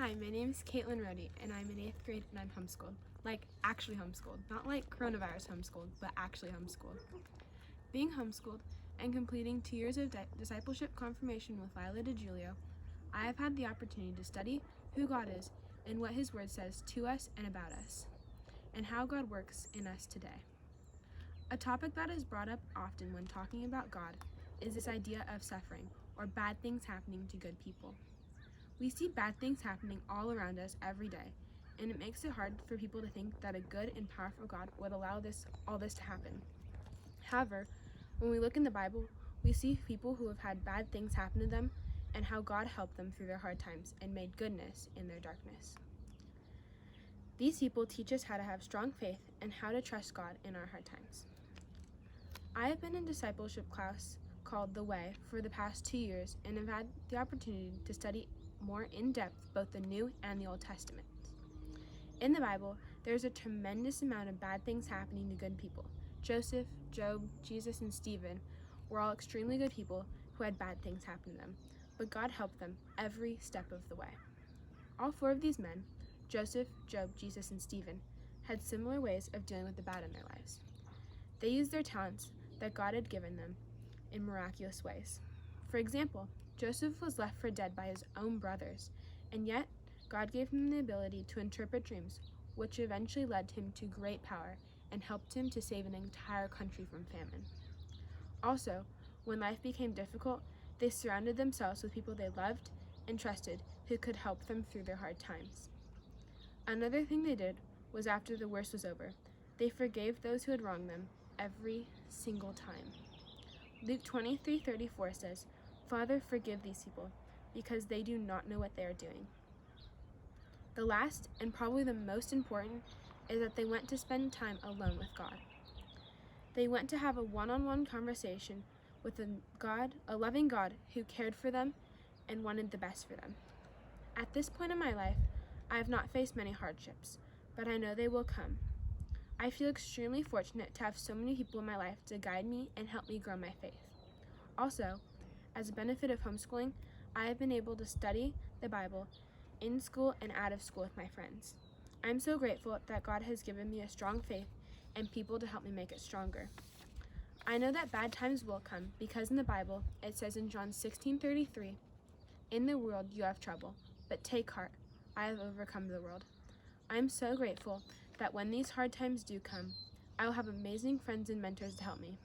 Hi, my name is Kaitlyn Rohde, and I'm in 8th grade and I'm homeschooled. Like, actually homeschooled. Not like coronavirus homeschooled, but actually homeschooled. Being homeschooled and completing 2 years of discipleship confirmation with Lila DeJulio, I have had the opportunity to study who God is and what His Word says to us and about us, and how God works in us today. A topic that is brought up often when talking about God is this idea of suffering, or bad things happening to good people. We see bad things happening all around us every day, and it makes it hard for people to think that a good and powerful God would allow all this to happen. However, when we look in the Bible, we see people who have had bad things happen to them and how God helped them through their hard times and made goodness in their darkness. These people teach us how to have strong faith and how to trust God in our hard times. I have been in discipleship class called The Way for the past 2 years and have had the opportunity to study more in depth both the New and the Old Testament. In the Bible, there's a tremendous amount of bad things happening to good people. Joseph, Job, Jesus, and Stephen were all extremely good people who had bad things happen to them, but God helped them every step of the way. All 4 of these men, Joseph, Job, Jesus, and Stephen, had similar ways of dealing with the bad in their lives. They used their talents that God had given them in miraculous ways. For example, Joseph was left for dead by his own brothers, and yet God gave him the ability to interpret dreams, which eventually led him to great power and helped him to save an entire country from famine. Also, when life became difficult, they surrounded themselves with people they loved and trusted who could help them through their hard times. Another thing they did was after the worst was over, they forgave those who had wronged them every single time. Luke 23:34 says, "Father, forgive these people, because they do not know what they are doing." The last, and probably the most important, is that they went to spend time alone with God. They went to have a one-on-one conversation with a loving God who cared for them and wanted the best for them. At this point in my life, I have not faced many hardships, but I know they will come. I feel extremely fortunate to have so many people in my life to guide me and help me grow my faith. Also, as a benefit of homeschooling, I have been able to study the Bible in school and out of school with my friends. I'm so grateful that God has given me a strong faith and people to help me make it stronger. I know that bad times will come because in the Bible it says in John 16:33, "In the world you have trouble, but take heart, I have overcome the world." I am so grateful that when these hard times do come, I will have amazing friends and mentors to help me.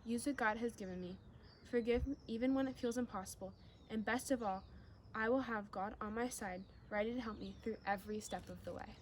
Use what God has given me. Forgive even when it feels impossible, and best of all, I will have God on my side, ready to help me through every step of the way.